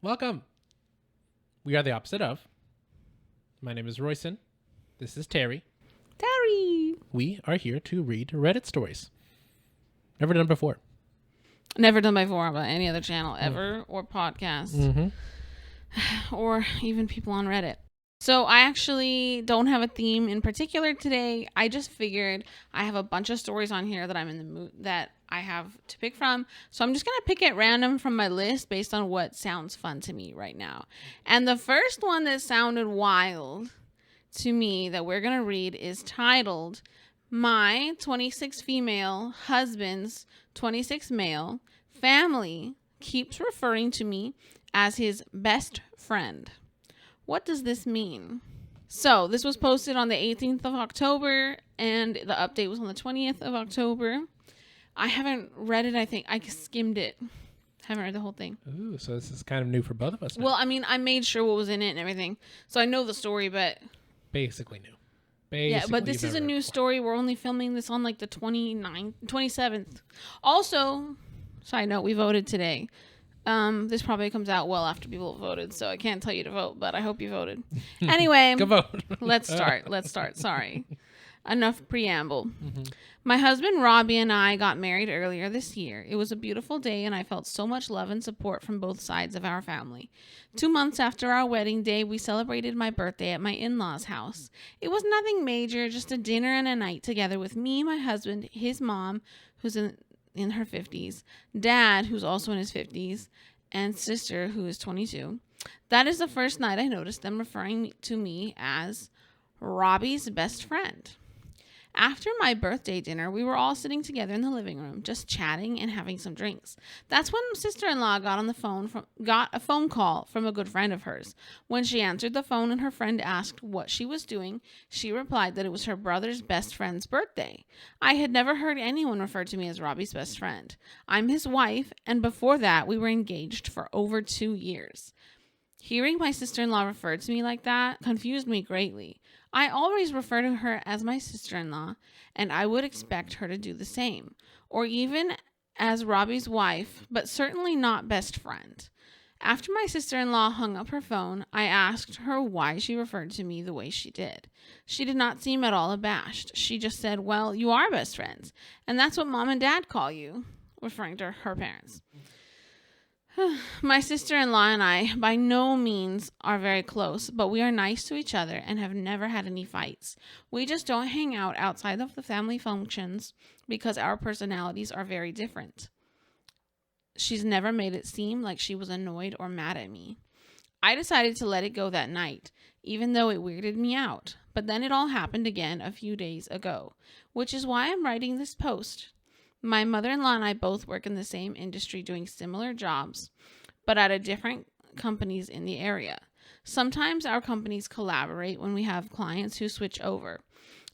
Welcome. We are the opposite of. My name is Royson. This is Teri. Teri. We are here to read Reddit stories. Never done before. Never done before about any other channel ever or podcast or even people on Reddit. So I actually don't have a theme in particular today. I just figured I have a bunch of stories on here that I'm in the mood that I have to pick from. So I'm just going to pick at random from my list based on what sounds fun to me right now. And the first one that sounded wild to me that we're going to read is titled My 26 Female Husband's 26 Male Family Keeps Referring to Me as his best friend. What does this mean? So this was posted on the 18th of October and the update was on the 20th of October. I haven't read it. I think I skimmed it. Haven't read the whole thing. Ooh, so this is kind of new for both of us now. Well, I mean, I made sure what was in it and everything. So I know the story, but... Basically new. Yeah, but this is a new story. We're only filming this on like the 27th. Also, side note, we voted today. This probably comes out well after people have voted, so I can't tell you to vote, but I hope you voted. Anyway, go vote. Let's start. Sorry. Enough preamble. My husband Robbie and I got married earlier this year. It was a beautiful day and I felt so much love and support from both sides of our family. 2 months after our wedding day, we celebrated my birthday at my in-laws' house. It was nothing major, just a dinner and a night together with me, my husband, his mom, who's in her 50s, dad, who's also in his 50s, and sister, who is 22. That is the first night I noticed them referring to me as Robbie's best friend. After my birthday dinner, we were all sitting together in the living room, just chatting and having some drinks. That's when sister-in-law got a phone call from a good friend of hers. When she answered the phone and her friend asked what she was doing, she replied that it was her brother's best friend's birthday. I had never heard anyone refer to me as Robbie's best friend. I'm his wife, and before that, we were engaged for over 2 years. Hearing my sister-in-law referred to me like that confused me greatly. I always refer to her as my sister-in-law, and I would expect her to do the same, or even as Robbie's wife, but certainly not best friend. After my sister-in-law hung up her phone, I asked her why she referred to me the way she did. She did not seem at all abashed. She just said, well, you are best friends, and that's what mom and dad call you, referring to her parents. My sister-in-law and I by no means are very close, but we are nice to each other and have never had any fights. We just don't hang out outside of the family functions because our personalities are very different. She's never made it seem like she was annoyed or mad at me. I decided to let it go that night, even though it weirded me out. But then it all happened again a few days ago, which is why I'm writing this post. My mother-in-law and I both work in the same industry doing similar jobs, but at different companies in the area. Sometimes our companies collaborate when we have clients who switch over.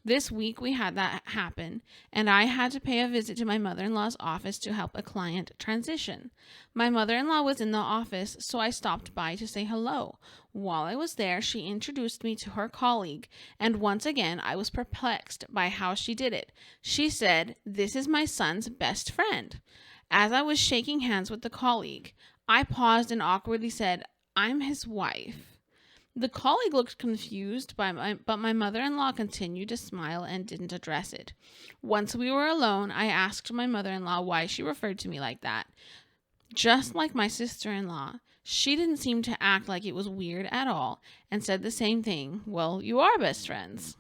This week we had that happen, and I had to pay a visit to my mother-in-law's office to help a client transition. My mother-in-law was in the office, so I stopped by to say hello. While I was there, she introduced me to her colleague, and once again, I was perplexed by how she did it. She said, "This is my son's best friend." As I was shaking hands with the colleague, I paused and awkwardly said, "I'm his wife." The colleague looked confused, but my mother-in-law continued to smile and didn't address it. Once we were alone, I asked my mother-in-law why she referred to me like that. Just like my sister-in-law, she didn't seem to act like it was weird at all and said the same thing. Well, you are best friends.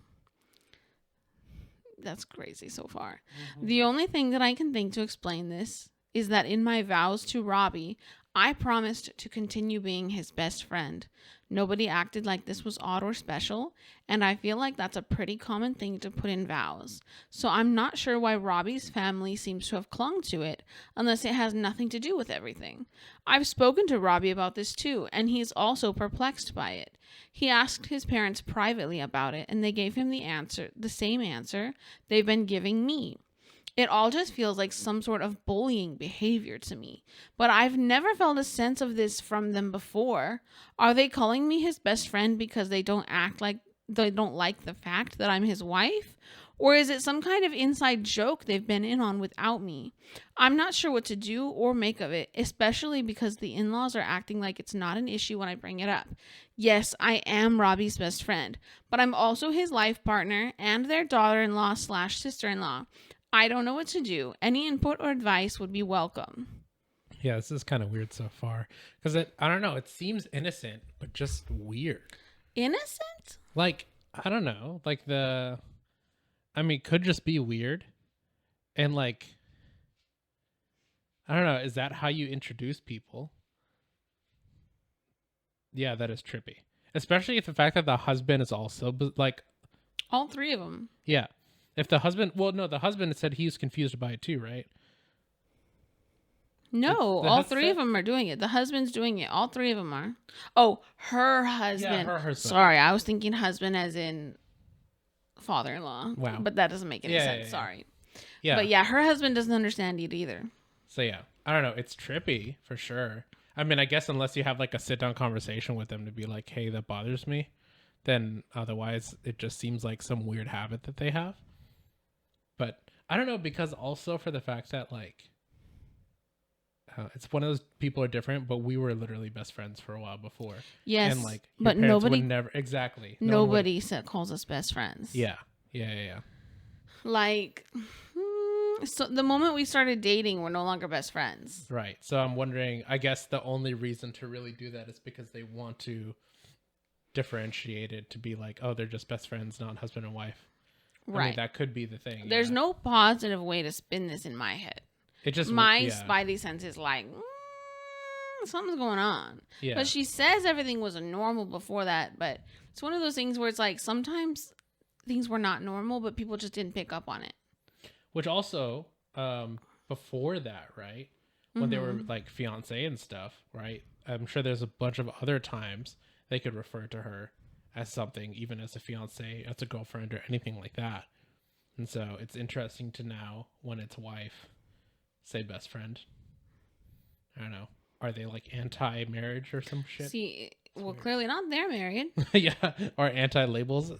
That's crazy so far. The only thing that I can think to explain this is that in my vows to Robbie, I promised to continue being his best friend. Nobody acted like this was odd or special, and I feel like that's a pretty common thing to put in vows. So I'm not sure why Robbie's family seems to have clung to it, unless it has nothing to do with everything. I've spoken to Robbie about this too, and he's also perplexed by it. He asked his parents privately about it, and they gave him the same answer they've been giving me. It all just feels like some sort of bullying behavior to me. But I've never felt a sense of this from them before. Are they calling me his best friend because they don't like the fact that I'm his wife? Or is it some kind of inside joke they've been in on without me? I'm not sure what to do or make of it, especially because the in-laws are acting like it's not an issue when I bring it up. Yes, I am Robbie's best friend, but I'm also his life partner and their daughter-in-law / sister-in-law. I don't know what to do. Any input or advice would be welcome. Yeah, this is kind of weird so far. Because I don't know. It seems innocent, but just weird. Innocent? Like, I don't know. Like it could just be weird. And like, I don't know. Is that how you introduce people? Yeah, that is trippy. Especially if the fact that the husband is also like, All three of them. yeah. If the husband, well, no, the husband said he was confused by it too, right? No, all three of them are doing it. The husband's doing it. All three of them are. Oh, her husband. Yeah, her husband. Sorry, I was thinking husband as in father-in-law. Wow. But that doesn't make any sense. Yeah. Sorry. Yeah. But yeah, her husband doesn't understand it either. So yeah, I don't know. It's trippy for sure. I mean, I guess unless you have like a sit down conversation with them to be like, hey, that bothers me, then otherwise it just seems like some weird habit that they have. But I don't know, because also for the fact that like, it's one of those people are different, but we were literally best friends for a while before. Yes, and like, but nobody would never exactly. Nobody calls us best friends. Yeah. Like, so the moment we started dating, we're no longer best friends. Right. So I'm wondering. I guess the only reason to really do that is because they want to differentiate it to be like, oh, they're just best friends, not husband and wife. Right. I mean, that could be the thing. There's no positive way to spin this in my head. It just my spidey sense is like, something's going on. Yeah. But she says everything was normal before that. But it's one of those things where it's like sometimes things were not normal, but people just didn't pick up on it. Which also, before that, right, when they were like fiance and stuff, right, I'm sure there's a bunch of other times they could refer to her as something, even as a fiance, as a girlfriend, or anything like that. And so it's interesting to now, when it's wife, say best friend. I don't know. Are they like anti-marriage or some shit? See, well, clearly not. They're married. Yeah, or anti-labels.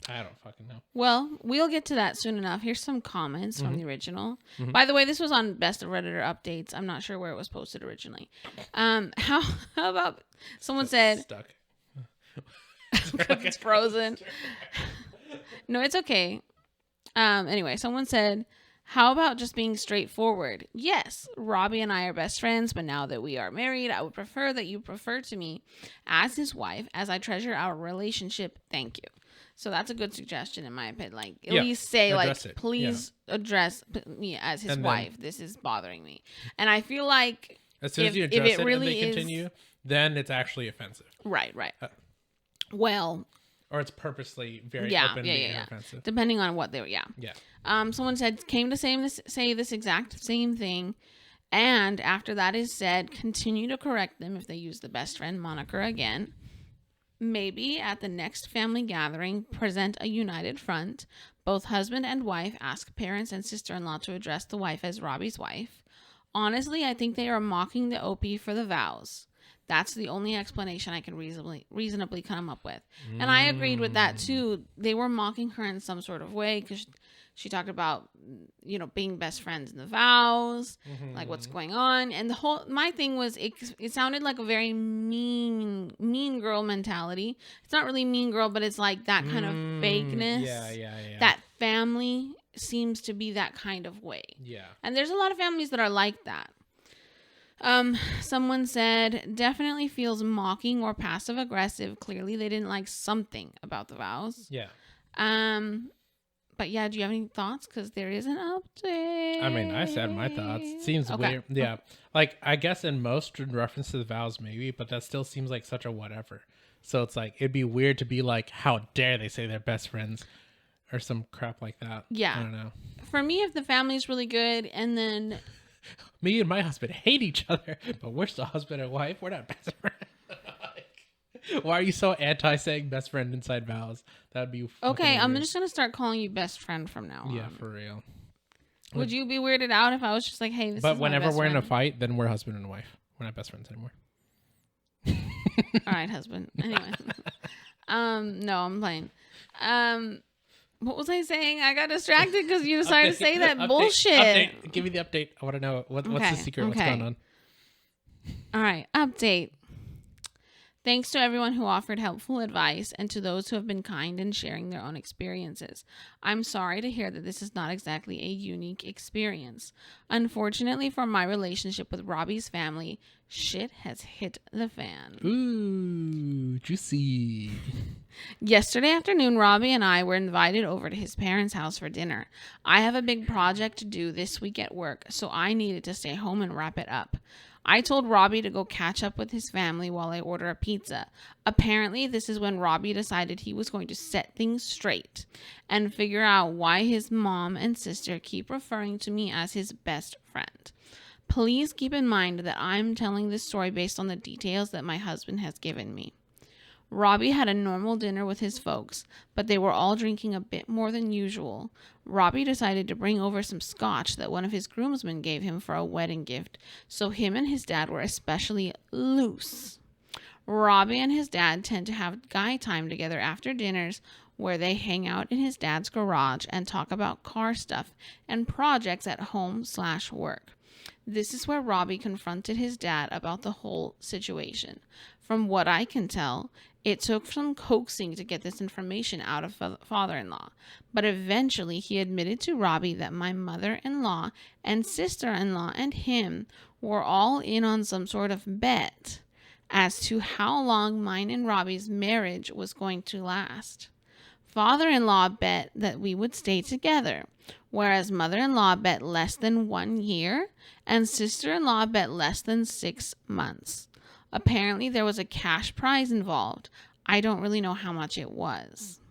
I don't fucking know. Well, we'll get to that soon enough. Here's some comments from the original. By the way, this was on Best of Redditor Updates. I'm not sure where it was posted originally. How about someone said stuck? it's frozen. No, it's okay. Anyway, someone said, how about just being straightforward? Yes, Robbie and I are best friends, but now that we are married, I would prefer that you refer to me as his wife, as I treasure our relationship. Thank you. So that's a good suggestion in my opinion. Like, at least say, like, please address me as his wife. This is bothering me. And I feel like as soon as you address it really and they continue, then it's actually offensive. Right. Well, or it's purposely very openly offensive. Depending on what they were, someone said, came to say this exact same thing. And after that is said, continue to correct them if they use the best friend moniker again. Maybe at the next family gathering, present a united front. Both husband and wife ask parents and sister-in-law to address the wife as Robbie's wife. Honestly, I think they are mocking the OP for the vows. That's the only explanation I can reasonably come up with. And I agreed with that too. They were mocking her in some sort of way because she talked about, being best friends in the vows, like what's going on. And my thing was, it sounded like a very mean girl mentality. It's not really mean girl, but it's like that kind of fakeness. Yeah. That family seems to be that kind of way. Yeah. And there's a lot of families that are like that. Someone said, definitely feels mocking or passive aggressive. Clearly they didn't like something about the vows. Yeah. But yeah, do you have any thoughts? Because there is an update. I mean, I said my thoughts. It seems weird. Yeah. Like, I guess in reference to the vows, maybe, but that still seems like such a whatever. So it's like, it'd be weird to be like, how dare they say they're best friends or some crap like that. Yeah. I don't know. For me, if the family's really good and then... Me and my husband hate each other, but we're still husband and wife. We're not best friends. Why are you so anti saying best friend inside vows? That'd be okay. I'm just gonna start calling you best friend from now on. Yeah, for real. Would you be weirded out if I was just like, hey, this? But is whenever we're in a fight, then we're husband and wife. We're not best friends anymore. All right, husband. Anyway, no, I'm playing. What was I saying? I got distracted because you started saying that bullshit. Update. Give me the update. I want to know what's the secret. What's going on? All right. Update. Thanks to everyone who offered helpful advice and to those who have been kind in sharing their own experiences. I'm sorry to hear that this is not exactly a unique experience. Unfortunately for my relationship with Robbie's family, shit has hit the fan. Ooh, juicy. Yesterday afternoon, Robbie and I were invited over to his parents' house for dinner. I have a big project to do this week at work, so I needed to stay home and wrap it up. I told Robbie to go catch up with his family while I order a pizza. Apparently, this is when Robbie decided he was going to set things straight and figure out why his mom and sister keep referring to me as his best friend. Please keep in mind that I'm telling this story based on the details that my husband has given me. Robbie had a normal dinner with his folks, but they were all drinking a bit more than usual. Robbie decided to bring over some scotch that one of his groomsmen gave him for a wedding gift, so him and his dad were especially loose. Robbie and his dad tend to have guy time together after dinners where they hang out in his dad's garage and talk about car stuff and projects at home/work. This is where Robbie confronted his dad about the whole situation. From what I can tell, it took some coaxing to get this information out of father-in-law, but eventually he admitted to Robbie that my mother-in-law and sister-in-law and him were all in on some sort of bet as to how long mine and Robbie's marriage was going to last. Father-in-law bet that we would stay together, whereas mother-in-law bet less than 1 year and sister-in-law bet less than 6 months. Apparently, there was a cash prize involved. I don't really know how much it was.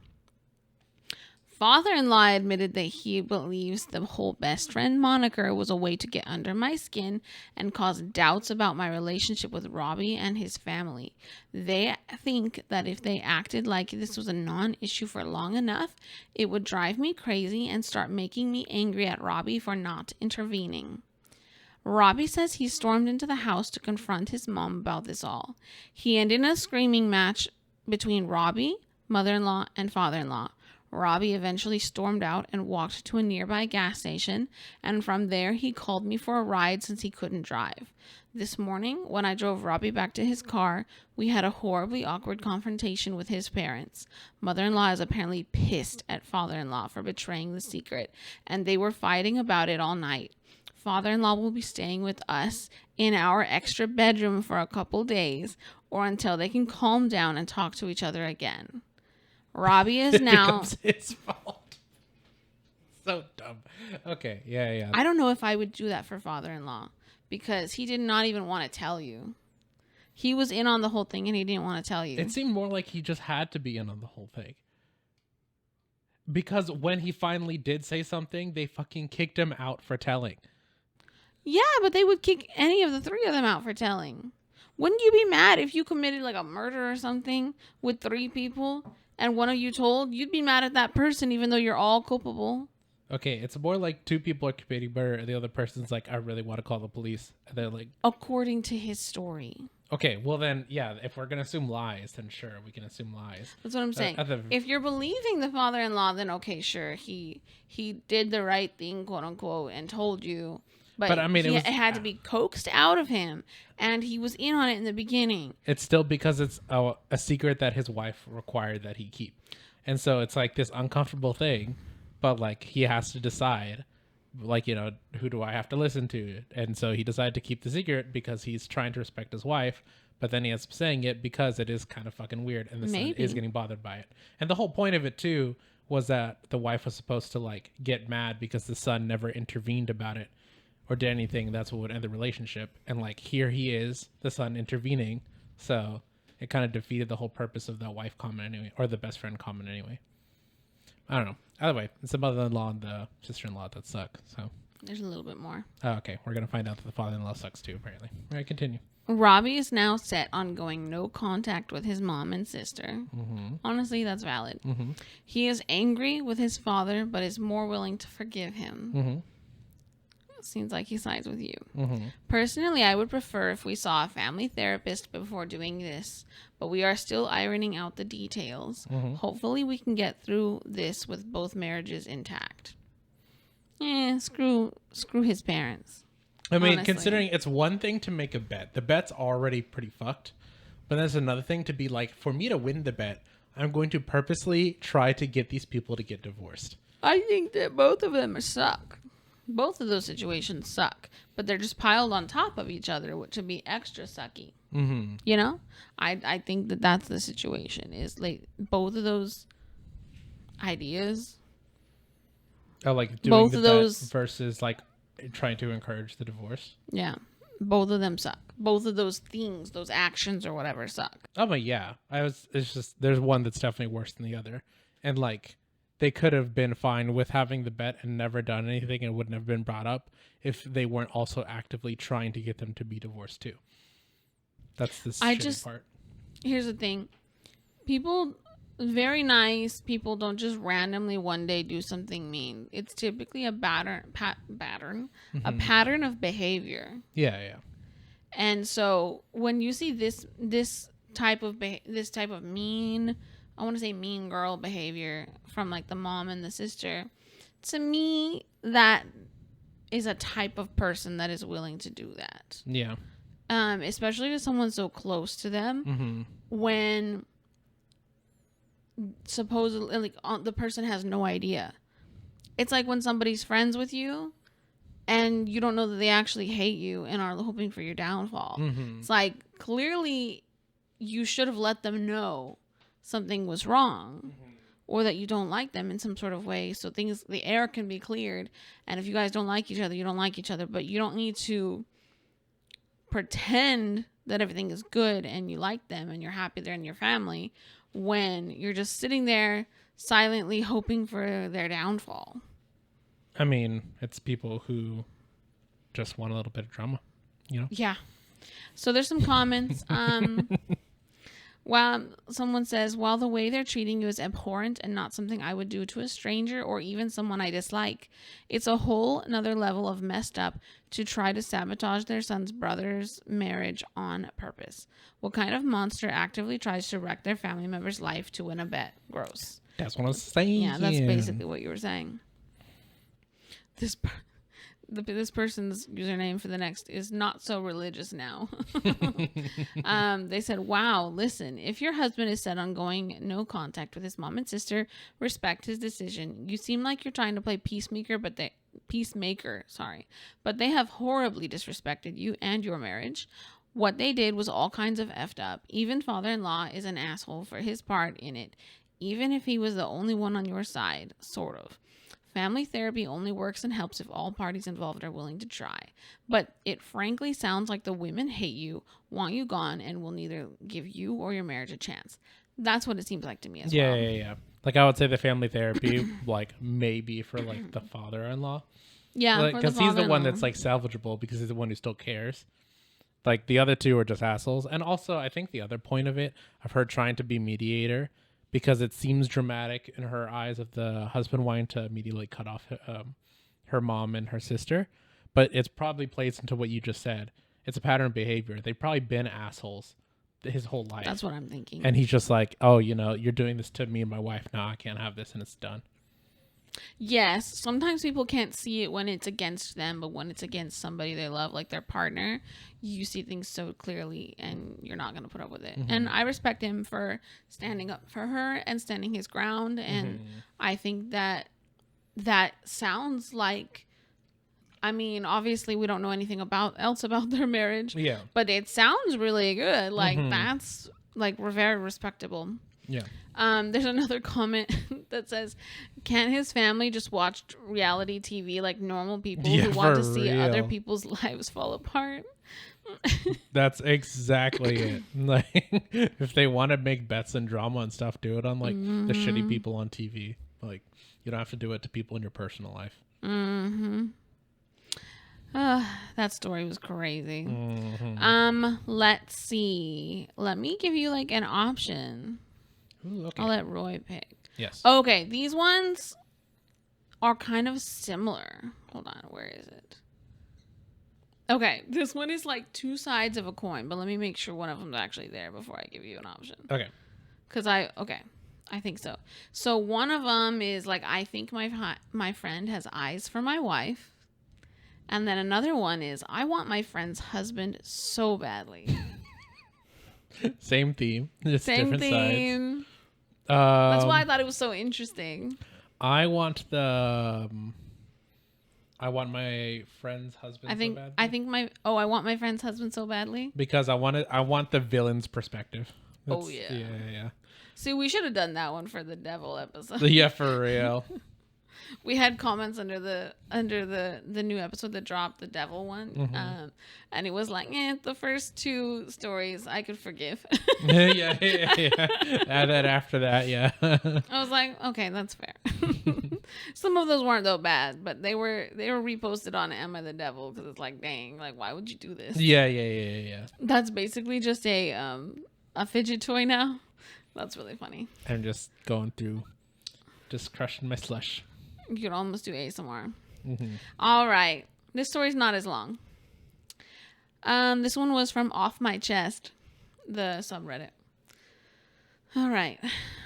Father-in-law admitted that he believes the whole best friend moniker was a way to get under my skin and cause doubts about my relationship with Robbie and his family. They think that if they acted like this was a non-issue for long enough, it would drive me crazy and start making me angry at Robbie for not intervening. Robbie says he stormed into the house to confront his mom about this all. He ended in a screaming match between Robbie, mother-in-law, and father-in-law. Robbie eventually stormed out and walked to a nearby gas station, and from there he called me for a ride since he couldn't drive. This morning, when I drove Robbie back to his car, we had a horribly awkward confrontation with his parents. Mother-in-law is apparently pissed at father-in-law for betraying the secret, and they were fighting about it all night. Father-in-law will be staying with us in our extra bedroom for a couple days or until they can calm down and talk to each other again. Robbie is now... It becomes his fault. So dumb. Okay, yeah. I don't know if I would do that for father-in-law because he did not even want to tell you. He was in on the whole thing and he didn't want to tell you. It seemed more like he just had to be in on the whole thing. Because when he finally did say something, they fucking kicked him out for telling. Yeah, but they would kick any of the three of them out for telling. Wouldn't you be mad if you committed like a murder or something with 3 people and one of you told? You'd be mad at that person even though you're all culpable. Okay, it's more like 2 people are committing murder and the other person's like, I really want to call the police. And they're like... According to his story. Okay, well then, yeah, if we're going to assume lies, then sure, we can assume lies. That's what I'm saying. If you're believing the father-in-law, then okay, sure, he did the right thing, quote unquote, and told you. But I mean, it had to be coaxed out of him, and he was in on it in the beginning. It's still because it's a secret that his wife required that he keep. And so it's like this uncomfortable thing, but like he has to decide, like, you know, who do I have to listen to? And so he decided to keep the secret because he's trying to respect his wife, but then he ends up saying it because it is kind of fucking weird and the son is getting bothered by it. And the whole point of it too was that the wife was supposed to like get mad because the son never intervened about it or did anything. That's what would end the relationship. And like here he is, the son intervening. So it kind of defeated the whole purpose of that wife comment anyway, or the best friend comment anyway. I don't know. Either way, it's the mother-in-law and the sister-in-law that suck. So there's a little bit more. Oh, okay. We're going to find out that the father-in-law sucks too, apparently. All right, continue. Robbie is now set on going no contact with his mom and sister. Mm-hmm. Honestly, that's valid. Mm-hmm. He is angry with his father, but is more willing to forgive him. Mm-hmm. Seems like he sides with you. Mm-hmm. Personally, I would prefer if we saw a family therapist before doing this, but we are still ironing out the details. Mm-hmm. Hopefully, we can get through this with both marriages intact. Screw his parents. I mean, honestly. considering it's one thing to make a bet. The bet's already pretty fucked. But there's another thing to be like, for me to win the bet, I'm going to purposely try to get these people to get divorced. I think that both of them suck. Both of those situations suck, but they're just piled on top of each other, which would be extra sucky. Mm-hmm. You know, I think that that's the situation. Is like both of those ideas. Oh, like doing Both the of bet those versus like trying to encourage the divorce. Yeah, both of them suck. Both of those things, those actions or whatever, suck. Oh, but yeah, it's just there's one that's definitely worse than the other, and like they could have been fine with having the bet and never done anything, and wouldn't have been brought up if they weren't also actively trying to get them to be divorced too. That's the shitty part. Here's the thing, people. Very nice people don't just randomly one day do something mean. It's typically a pattern, a pattern of behavior. Yeah. And so when you see this type of mean, I want to say mean girl behavior from like the mom and the sister, to me that is a type of person that is willing to do that. Yeah. Especially to someone so close to them, when supposedly like the person has no idea. It's like when somebody's friends with you and you don't know that they actually hate you and are hoping for your downfall. It's like, clearly you should have let them know something was wrong, or that you don't like them in some sort of way, so the air can be cleared. And if you guys don't like each other, you don't like each other, but you don't need to pretend that everything is good and you like them and you're happy they're in your family, when you're just sitting there silently hoping for their downfall. I mean, it's people who just want a little bit of drama, you know? Yeah. So there's some comments. While someone says, while the way they're treating you is abhorrent and not something I would do to a stranger or even someone I dislike, it's a whole another level of messed up to try to sabotage their son's brother's marriage on purpose. What kind of monster actively tries to wreck their family member's life to win a bet? Gross. That's what I was saying. Yeah, that's basically what you were saying. This person's username for the next is not so religious now. They said, wow, listen, if your husband is set on going no contact with his mom and sister, respect his decision. You seem like you're trying to play peacemaker, but they have horribly disrespected you and your marriage. What they did was all kinds of effed up. Even father-in-law is an asshole for his part in it, even if he was the only one on your side, sort of. Family therapy only works and helps if all parties involved are willing to try. But it frankly sounds like the women hate you, want you gone, and will neither give you or your marriage a chance. That's what it seems like to me as well. Yeah. Like, I would say the family therapy, like, maybe for, like, the father-in-law. Yeah, because he's the one that's, like, salvageable because he's the one who still cares. Like, the other two are just assholes. And also, I think the other point of it, of her trying to be mediator, because it seems dramatic in her eyes of the husband wanting to immediately cut off her mom and her sister. But it's probably plays into what you just said. It's a pattern of behavior. They've probably been assholes his whole life. That's what I'm thinking. And he's just like, oh, you're doing this to me and my wife. No, I can't have this, and it's done. Yes, sometimes people can't see it when it's against them, but when it's against somebody they love, like their partner, you see things so clearly and you're not going to put up with it. And I respect him for standing up for her and standing his ground. And I think that sounds like, I mean, obviously we don't know anything else about their marriage. Yeah. But it sounds really good. Like that's like very respectable. Yeah. There's another comment that says, can't his family just watch reality TV like normal people who want to see other people's lives fall apart? That's exactly it. Like, if they want to make bets and drama and stuff, do it on like the shitty people on TV. Like, you don't have to do it to people in your personal life. That story was crazy. Let's see. Let me give you like an option. Ooh, okay. I'll let Roy pick. Yes. Okay, these ones are kind of similar. Hold on, where is it? Okay, this one is like two sides of a coin, but let me make sure one of them's actually there before I give you an option. Okay. Because I think so. So one of them is like, I think my friend has eyes for my wife. And then another one is, I want my friend's husband so badly. Same theme. Just Same different theme. sides. That's why I thought it was so interesting. I want I want my friend's husband so badly. I want my friend's husband so badly. Because I want the villain's perspective. Yeah. Yeah. See, we should have done that one for the devil episode. Yeah, for real. We had comments under the new episode that dropped, the devil one, and it was like, the first two stories I could forgive. yeah. And then after that, yeah. I was like, okay, that's fair. Some of those weren't though bad, but they were reposted on Am I the Devil, because it's like, dang, like, why would you do this? Yeah. That's basically just a fidget toy now. That's really funny. I'm just going through, just crushing my slush. You could almost do ASMR. Mm-hmm. All right. This story's not as long. This one was from Off My Chest, the subreddit. All right.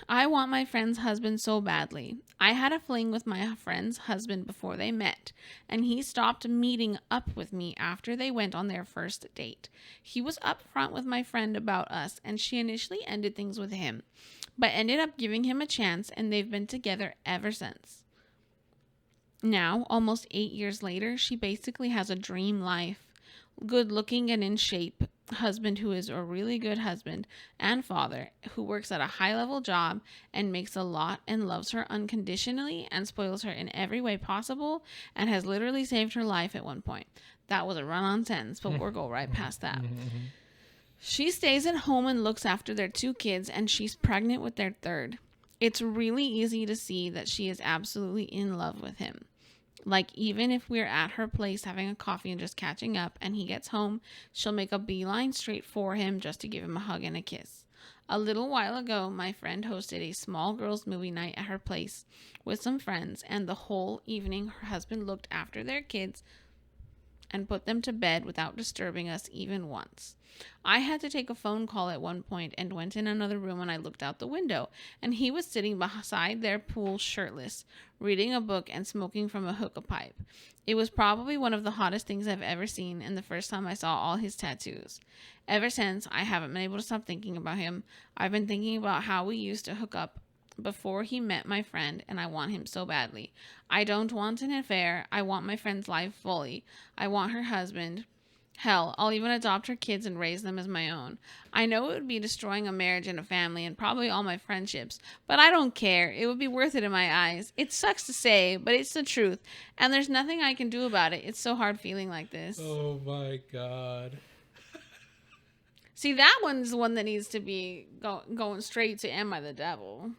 I want my friend's husband so badly. I had a fling with my friend's husband before they met, and he stopped meeting up with me after they went on their first date. He was upfront with my friend about us, and she initially ended things with him, but ended up giving him a chance, and they've been together ever since. Now, almost 8 years later, she basically has a dream life. Good looking and in shape husband who is a really good husband and father, who works at a high level job and makes a lot and loves her unconditionally and spoils her in every way possible, and has literally saved her life at one point. That was a run-on sentence, but we'll go right past that. She stays at home and looks after their 2 kids, and she's pregnant with their 3rd. It's really easy to see that she is absolutely in love with him. Like, even if we're at her place having a coffee and just catching up, and he gets home, she'll make a beeline straight for him just to give him a hug and a kiss. A little while ago, my friend hosted a small girls' movie night at her place with some friends, and the whole evening her husband looked after their kids and put them to bed without disturbing us even once. I had to take a phone call at one point and went in another room, and I looked out the window, and he was sitting beside their pool shirtless, reading a book and smoking from a hookah pipe. It was probably one of the hottest things I've ever seen, and the first time I saw all his tattoos. Ever since, I haven't been able to stop thinking about him. I've been thinking about how we used to hook up before he met my friend, and I want him so badly. I don't want an affair. I want my friend's life fully. I want her husband. Hell, I'll even adopt her kids and raise them as my own. I know it would be destroying a marriage and a family and probably all my friendships, but I don't care. It would be worth it in my eyes. It sucks to say, but it's the truth, and there's nothing I can do about it. It's so hard feeling like this. Oh my God. See, that one's the one that needs to be going straight to Am I the Devil?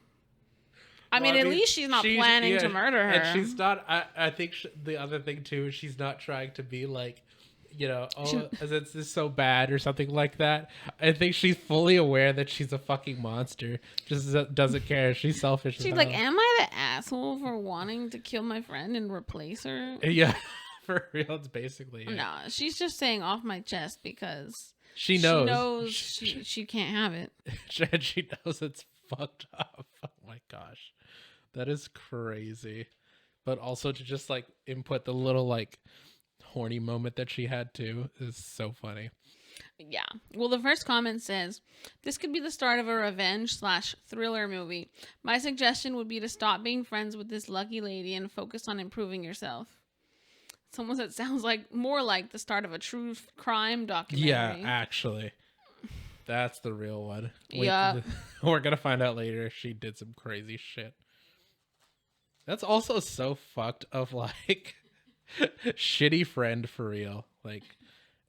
I mean, at least she's not planning to murder her. And she's not, I think the other thing too is she's not trying to be like, it's just so bad or something like that. I think she's fully aware that she's a fucking monster. Just doesn't care. She's selfish. She's like, am I the asshole for wanting to kill my friend and replace her? Yeah, for real. It's basically it. No, she's just saying off my chest because she knows she can't have it. And she knows it's fucked up. Oh my gosh. That is crazy. But also to just like input the little like horny moment that she had too is so funny. Yeah. Well, the first comment says, this could be the start of a revenge/thriller movie. My suggestion would be to stop being friends with this lucky lady and focus on improving yourself. Someone that sounds like more like the start of a true crime documentary. Yeah, actually. That's the real one. Yeah. We're going to find out later she did some crazy shit. That's also so fucked of like shitty friend for real. Like,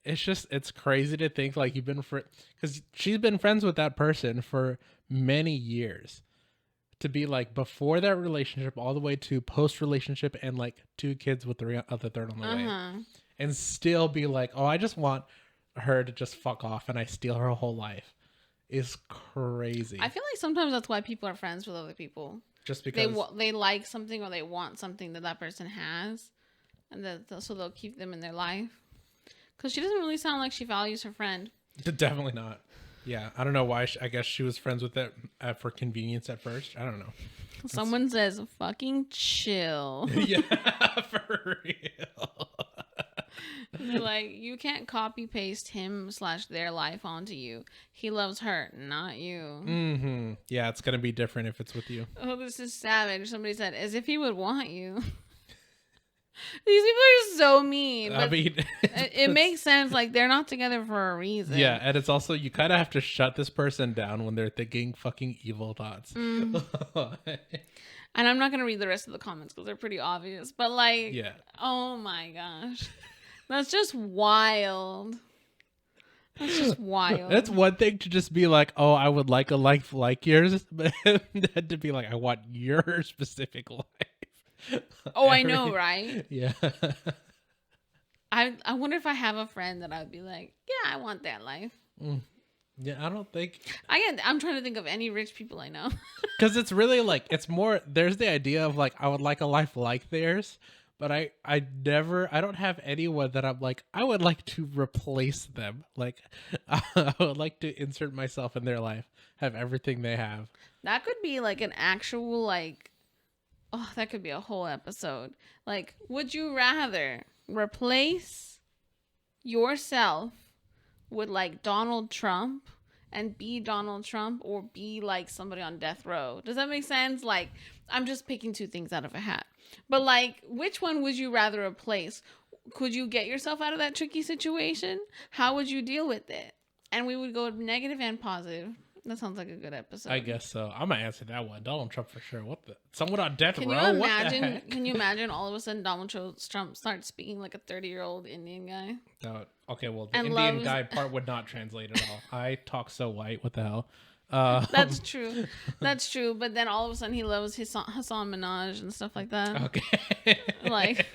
it's crazy to think like you've been because she's been friends with that person for many years, to be like before that relationship all the way to post relationship and like 2 kids with the other third on the way, and still be like, oh, I just want her to just fuck off and I steal her whole life is crazy. I feel like sometimes that's why people are friends with other people. Just because they like something or they want something that person has, and so they'll keep them in their life. Because she doesn't really sound like she values her friend. Definitely not. Yeah, I don't know why. I guess she was friends with it for convenience at first. I don't know. Someone says, fucking chill. Yeah, for real. They're like, you can't copy paste him/their life onto you. He loves her, not you. Mm-hmm. Yeah, it's gonna be different if it's with you. Oh, this is savage. Somebody said, as if he would want you. These people are so mean. I mean, it makes sense. Like, they're not together for a reason. Yeah, and it's also, you kind of have to shut this person down when they're thinking fucking evil thoughts. And I'm not going to read the rest of the comments because they're pretty obvious. But, like, yeah. Oh my gosh. That's just wild. That's just wild. It's one thing to just be like, oh, I would like a life like yours, but then to be like, I want your specific life. Oh, I know, right? Yeah. I wonder if I have a friend that I would be like, yeah, I want that life. Yeah, I don't think. I'm trying to think of any rich people I know. Because it's really like, it's more, there's the idea of like, I would like a life like theirs, but I don't have anyone that I'm like, I would like to replace them. Like, I would like to insert myself in their life, have everything they have. That could be like an actual, like, oh, that could be a whole episode. Like, would you rather replace yourself with like Donald Trump and be Donald Trump, or be like somebody on death row? Does that make sense? Like, I'm just picking two things out of a hat. But like, which one would you rather replace? Could you get yourself out of that tricky situation? How would you deal with it? And we would go negative and positive. That sounds like a good episode. I guess so. I'm gonna answer that one. Donald Trump for sure. What the? Someone on death Can row? you What the imagine? heck? Can you imagine all of a sudden Donald Trump starts speaking like a 30-year-old Indian guy? No, okay, well, the And Indian loves- guy part would not translate at all. I talk so white. What the hell? That's true. That's true. But then all of a sudden he loves Hassan Minaj and stuff like that. Okay. Like,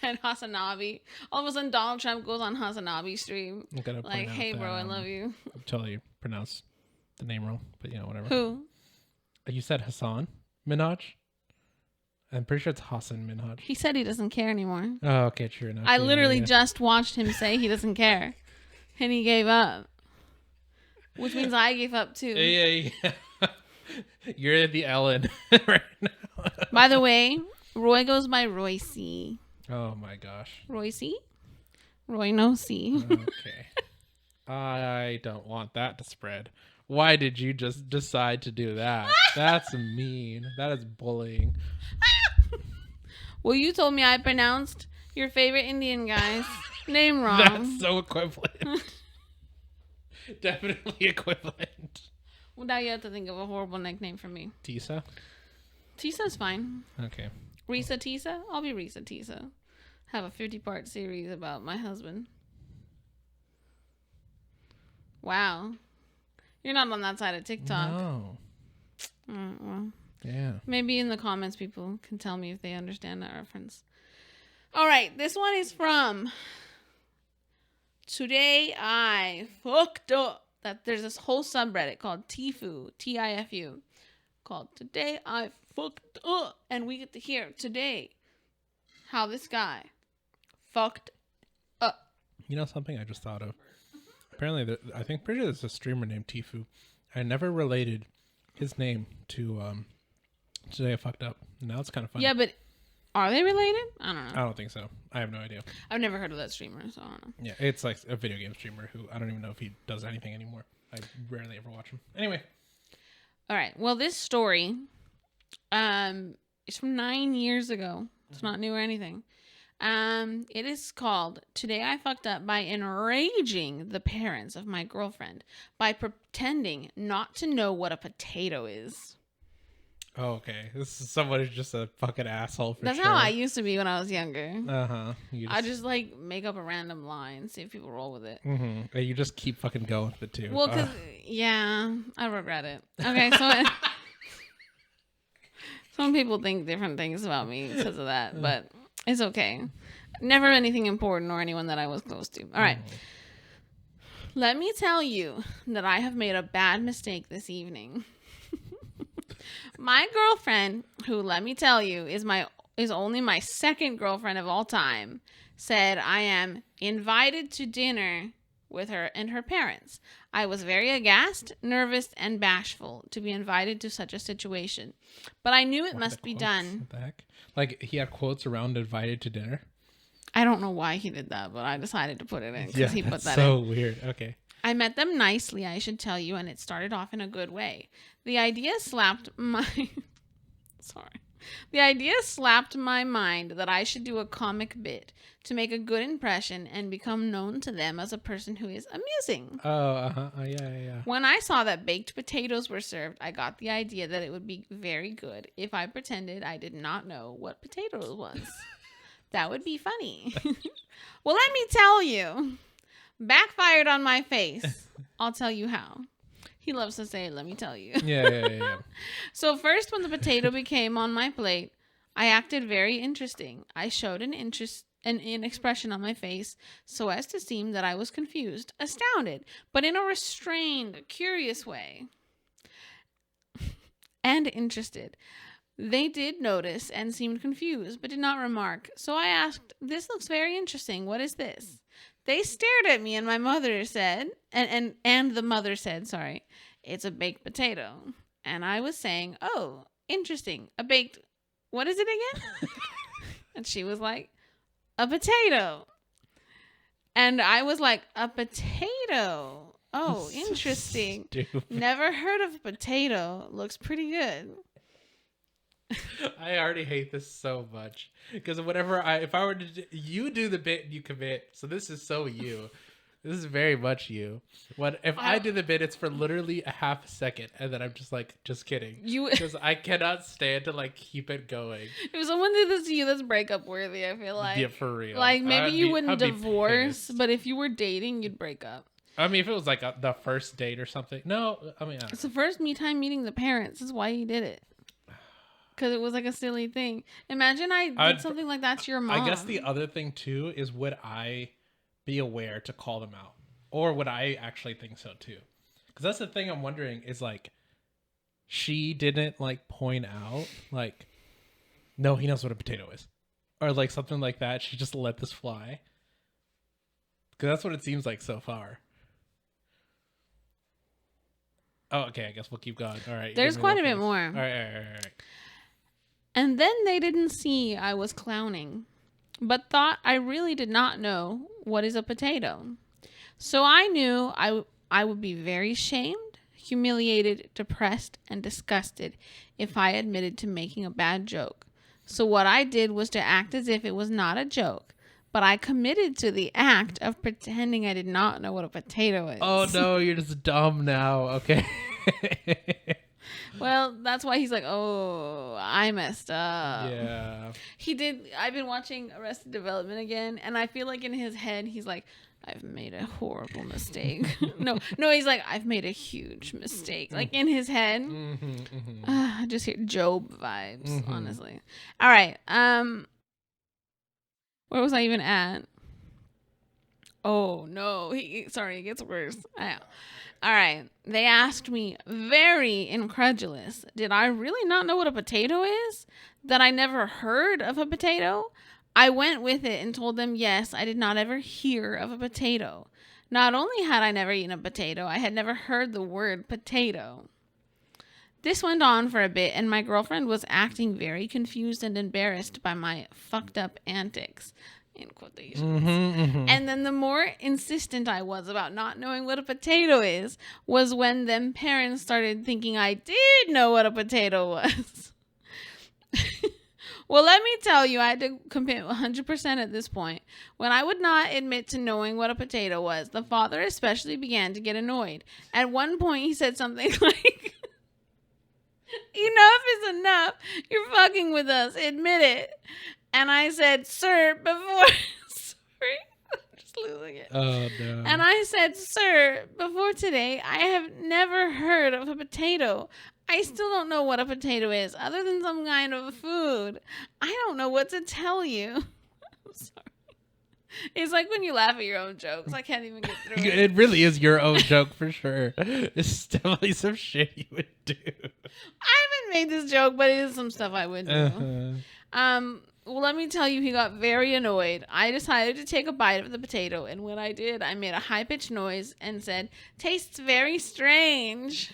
and Hasanabi. All of a sudden Donald Trump goes on Hasanabi stream. I'm gonna Like, point out hey, that, bro, I love you. I'm totally you pronounced the name wrong, but you know, whatever. Who? You said Hassan Minaj? I'm pretty sure it's Hassan Minaj. He said he doesn't care anymore. Oh, okay, true enough. I Yeah, literally yeah. just watched him say he doesn't care. And he gave up. Which means I gave up too. Yeah. You're the Ellen right now. By the way, Roy goes by Royce. Oh my gosh. Royce? Roy no C. Okay. I don't want that to spread. Why did you just decide to do that? That's mean. That is bullying. Well, you told me I pronounced your favorite Indian guy's name wrong. That's so equivalent. Definitely equivalent. Well, now you have to think of a horrible nickname for me. Tisa? Tisa's fine. Okay. Risa Tisa? I'll be Risa Tisa. Have a 50-part series about my husband. Wow. You're not on that side of TikTok. No. Well, Yeah. maybe in the comments people can tell me if they understand that reference. All right. This one is from Today I Fucked Up. That there's this whole subreddit called TIFU, TIFU, called Today I Fucked Up. And we get to hear today how this guy fucked up. You know something I just thought of? Apparently, I think pretty sure there's a streamer named Tifu. I never related his name to Today I Fucked Up. Now it's kind of funny. Yeah, but are they related? I don't know. I don't think so. I have no idea. I've never heard of that streamer, so I don't know. Yeah, it's like a video game streamer who I don't even know if he does anything anymore. I rarely ever watch him. Anyway. All right. Well, this story is from 9 years ago. It's not new or anything. It is called Today I Fucked Up by Enraging the Parents of My Girlfriend by Pretending Not to Know What a Potato Is. Oh, okay. This is someone who's just a fucking asshole for That's sure. how I used to be when I was younger. Uh-huh. I just like make up a random line, see if people roll with it. Mm-hmm. You just keep fucking going with it too. Well, because, yeah, I regret it. Okay, so some people think different things about me because of that, but it's okay. Never anything important or anyone that I was close to. All right. Let me tell you that I have made a bad mistake this evening. My girlfriend, who, let me tell you, is is only my second girlfriend of all time, said I am invited to dinner with her and her parents. I was very aghast, nervous, and bashful to be invited to such a situation. But I knew it must be done. What the heck? Like, he had quotes around invited to dinner? I don't know why he did that, but I decided to put it in because he put that so in. Weird. Okay. I met them nicely, I should tell you, and it started off in a good way. The idea slapped my... Sorry. The idea slapped my mind that I should do a comic bit to make a good impression and become known to them as a person who is amusing. Oh, uh-huh. Yeah. When I saw that baked potatoes were served, I got the idea that it would be very good if I pretended I did not know what potatoes was. That would be funny. Well, let me tell you. Backfired on my face. I'll tell you how. He loves to say, let me tell you. Yeah. So first, when the potato became on my plate, I acted very interesting. I showed an expression on my face so as to seem that I was confused, astounded, but in a restrained, curious way. And interested. They did notice and seemed confused, but did not remark. So I asked, this looks very interesting. What is this? They stared at me and my mother said, and the mother said, sorry, it's a baked potato. And I was saying, oh, interesting. A baked, what is it again? And she was like, a potato. And I was like, a potato. Oh, interesting. So never heard of a potato. Looks pretty good. I already hate this so much because if I were to you do the bit you commit, so this is so you. This is very much you. If I do the bit, it's for literally a half a second, and then I'm just like, just kidding, because I cannot stand to like keep it going. If someone did this to you, that's breakup worthy. I feel like, yeah, for real. Like maybe you wouldn't divorce, but if you were dating, you'd break up. I mean, if it was like the first date or something, no. I mean, it's the first time meeting the parents. That's why he did it. Because it was like a silly thing. Imagine I did something like that to your mom. I guess the other thing too is, would I be aware to call them out, or would I actually think so too? Because that's the thing I'm wondering is, like, she didn't like point out like, no, he knows what a potato is, or like something like that. She just let this fly. Because that's what it seems like so far. Oh, okay. I guess we'll keep going. All right. There's quite a bit more. All right. And then they didn't see I was clowning, but thought I really did not know what is a potato. So I knew I would be very shamed, humiliated, depressed, and disgusted if I admitted to making a bad joke. So what I did was to act as if it was not a joke, but I committed to the act of pretending I did not know what a potato is. Oh no, you're just dumb now. Okay. Well, that's why he's like, oh, I messed up. Yeah. He did. I've been watching Arrested Development again, and I feel like in his head, he's like, I've made a horrible mistake. No, he's like, I've made a huge mistake. Like in his head. I just hear Job vibes, honestly. All right. Where was I even at? Oh, no. Sorry, it gets worse. All right. They asked me, very incredulous, did I really not know what a potato is? That I never heard of a potato? I went with it and told them, yes, I did not ever hear of a potato. Not only had I never eaten a potato, I had never heard the word potato. This went on for a bit, and my girlfriend was acting very confused and embarrassed by my fucked up antics. In quotations. And then the more insistent I was about not knowing what a potato is was when them parents started thinking I did know what a potato was. Well, let me tell you, I had to commit 100% at this point. When I would not admit to knowing what a potato was, the father especially began to get annoyed. At one point, he said something like, enough is enough. You're fucking with us. Admit it. And I said, sir, before... Sorry. I'm just losing it. Oh, no. And I said, sir, before today, I have never heard of a potato. I still don't know what a potato is, other than some kind of food. I don't know what to tell you. I'm sorry. It's like when you laugh at your own jokes. I can't even get through it. It really is your own joke for sure. It's definitely some shit you would do. I haven't made this joke, but it is some stuff I would do. Well, let me tell you, he got very annoyed. I decided to take a bite of the potato, and when I did, I made a high-pitched noise and said, "Tastes very strange."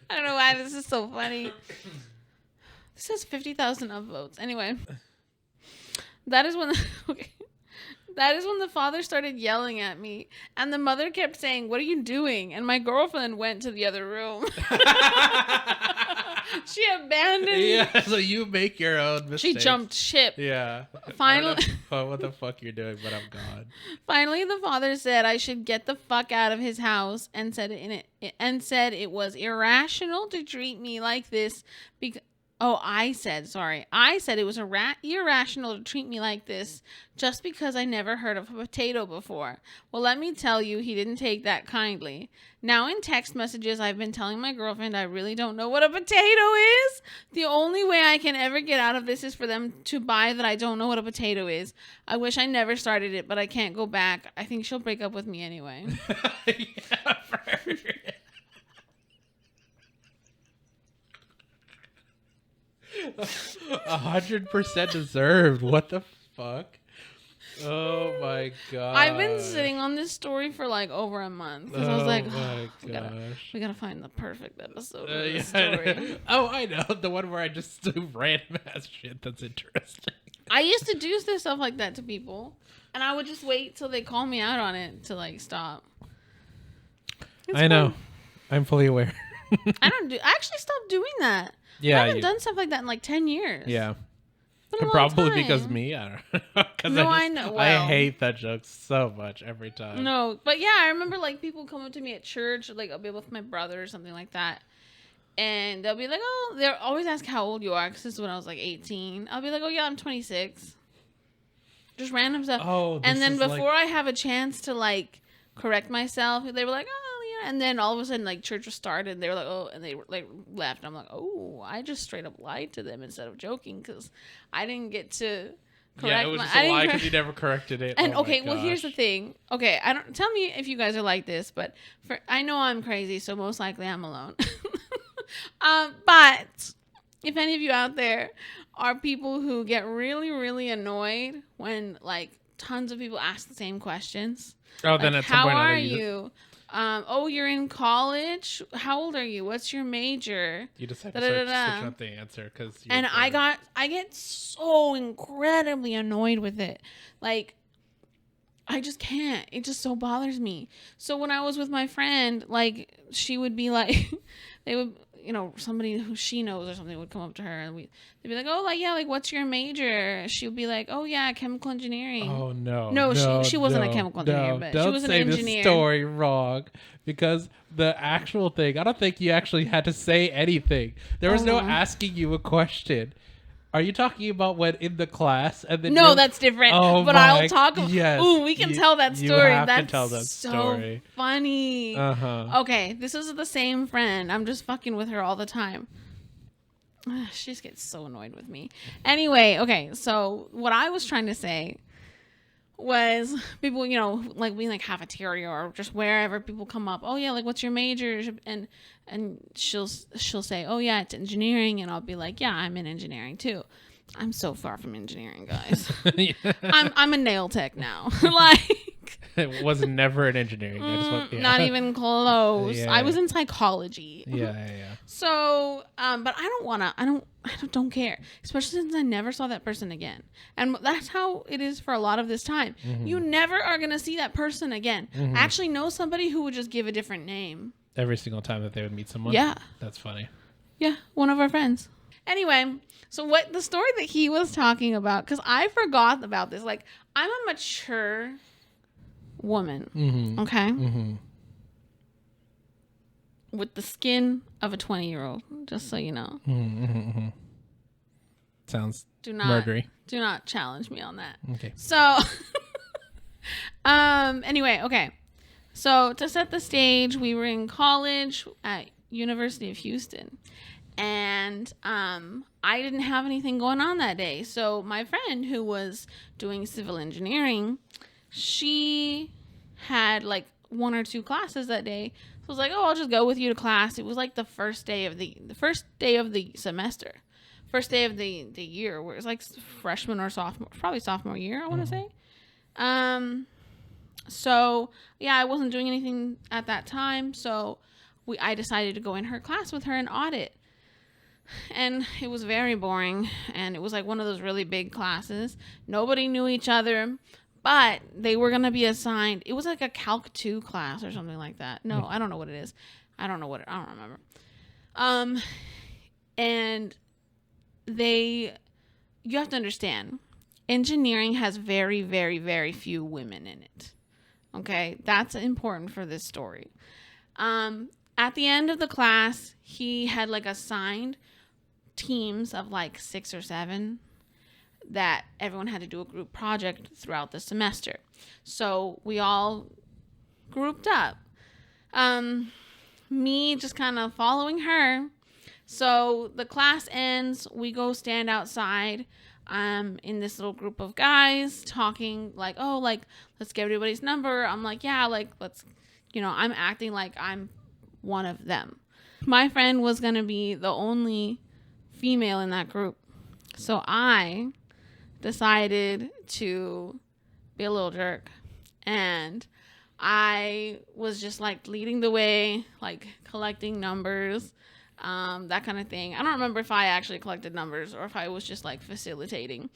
I don't know why this is so funny. This has 50,000 upvotes. Anyway, that is when that is when the father started yelling at me, and the mother kept saying, "What are you doing?" And my girlfriend went to the other room. She abandoned me. Yeah, so you make your own mistakes. She jumped ship. Yeah. Finally, I don't know what the fuck you're doing, but I'm gone. Finally, the father said I should get the fuck out of his house, and said it was irrational to treat me like this because. Oh, I said it was irrational to treat me like this just because I never heard of a potato before. Well, let me tell you, he didn't take that kindly. Now in text messages, I've been telling my girlfriend I really don't know what a potato is. The only way I can ever get out of this is for them to buy that I don't know what a potato is. I wish I never started it, but I can't go back. I think she'll break up with me anyway. Yeah, 100% deserved. What the fuck? Oh my god. I've been sitting on this story for like over a month because I was like, my we gotta find the perfect episode of this yeah. story. Oh, I know, the one where I just do random ass shit that's interesting. I used to do this stuff like that to people, and I would just wait till they call me out on it to like stop. I know. I'm fully aware. I actually stopped doing that. Yeah, I haven't done stuff like that in like 10 years. Yeah. Probably because me. I don't know. No, I know. Well, I hate that joke so much every time. No, but yeah, I remember like people come up to me at church, like I'll be with my brother or something like that, and they'll be like, "Oh," they'll always ask how old you are, because this is when I was like 18. I'll be like, "Oh yeah, I'm 26." Just random stuff. Oh, and then before I have a chance to like correct myself, they were like, "Oh." And then all of a sudden, like, church was started, and they were like, "Oh," and they like left. And I'm like, "Oh, I just straight up lied to them instead of joking, because I didn't get to correct." Yeah, it was just a lie because you never corrected it. And oh okay, well, here's the thing. Okay, I don't tell me if you guys are like this, but I know I'm crazy, so most likely I'm alone. But if any of you out there are people who get really, really annoyed when like tons of people ask the same questions. Oh, then like, at some how point, are you? Oh, you're in college. How old are you? What's your major? You decide to switch up the answer because. And I get so incredibly annoyed with it. Like, I just can't. It just so bothers me. So when I was with my friend, like, she would be like, they would, somebody who she knows or something would come up to her, and they'd be like, "Oh, like, yeah, like, what's your major?" She would be like, "Oh, yeah, chemical engineering." Oh no! No, she wasn't a chemical engineer, but she was an engineer. Don't say this story wrong, because the actual thing, I don't think you actually had to say anything. There was no asking you a question. Are you talking about when in the class and then? No, that's different. Oh, but I'll talk. Yes, ooh, we can tell that story. You have that's to tell that so story. Funny. Uh-huh. Okay, this is the same friend. I'm just fucking with her all the time. She just gets so annoyed with me. Anyway, okay, so what I was trying to say was people, like being like cafeteria or just wherever people come up. Oh yeah, like what's your major? And she'll say, "Oh yeah, it's engineering," and I'll be like, "Yeah, I'm in engineering too." I'm so far from engineering, guys. Yeah. I'm a nail tech now. Like, it was never an engineering. Not even close. Yeah. I was in psychology. Yeah. So, but I don't care. Especially since I never saw that person again. And that's how it is for a lot of this time. Mm-hmm. You never are going to see that person again. Mm-hmm. I actually know somebody who would just give a different name. Every single time that they would meet someone? Yeah. That's funny. Yeah, one of our friends. Anyway, so what the story that he was talking about, because I forgot about this. Like, I'm a mature woman. Mm-hmm. Okay? Mm-hmm. With the skin of a 20-year-old, just so you know. Mm-hmm. Sounds murdery. Do not challenge me on that. Okay. So, anyway, okay. So to set the stage, we were in college at University of Houston, and I didn't have anything going on that day. So my friend who was doing civil engineering, she had like 1 or 2 classes that day. So I was like, oh, I'll just go with you to class. It was like the first day of the semester. First day of the year, where it's like freshman or sophomore, probably sophomore year, I want to say. So yeah, I wasn't doing anything at that time. So I decided to go in her class with her and audit. And it was very boring. And it was like one of those really big classes. Nobody knew each other, but they were going to be assigned. It was like a Calc 2 class or something like that. No, I don't know what it is. I don't remember. And you have to understand, engineering has very, very, very few women in it. Okay. That's important for this story. At the end of the class, he had like assigned teams of like 6 or 7 that everyone had to do a group project throughout the semester. So we all grouped up. Me just kind of following her. So the class ends, we go stand outside in this little group of guys talking like, oh, like, let's get everybody's number. I'm like, yeah, like, let's, I'm acting like I'm one of them. My friend was going to be the only female in that group. So I decided to be a little jerk. And I was just like leading the way, like collecting numbers, that kind of thing. I don't remember if I actually collected numbers or if I was just like facilitating.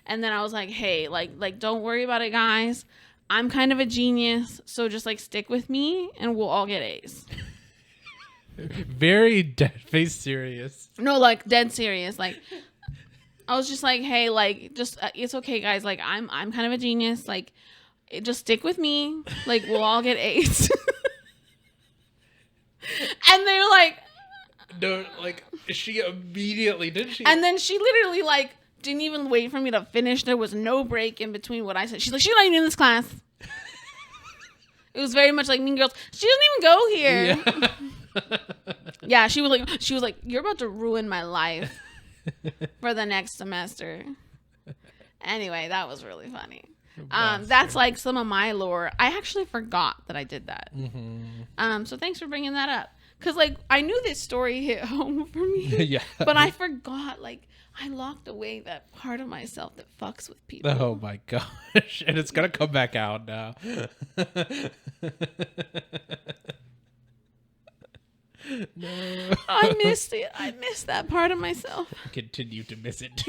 And then I was like, hey, like don't worry about it, guys. I'm kind of a genius. So just like stick with me and we'll all get A's. Very dead-faced serious. No, like dead serious. Like I was just like, hey, like just it's okay, guys. Like I'm kind of a genius. Like just stick with me. Like we'll all get A's. And they're like, no, like she immediately did she? And then she literally like didn't even wait for me to finish. There was no break in between what I said. She's like, she's not even in this class. It was very much like Mean Girls. She doesn't even go here. Yeah. Yeah, she was like, you're about to ruin my life for the next semester. Anyway, that was really funny. That's like some of my lore. I actually forgot that I did that. Mm-hmm. So thanks for bringing that up. Because like I knew this story hit home for me. Yeah. But I forgot, like I locked away that part of myself that fucks with people. Oh my gosh. And it's gonna come back out now. No. I missed it. I missed that part of myself. Continue to miss it.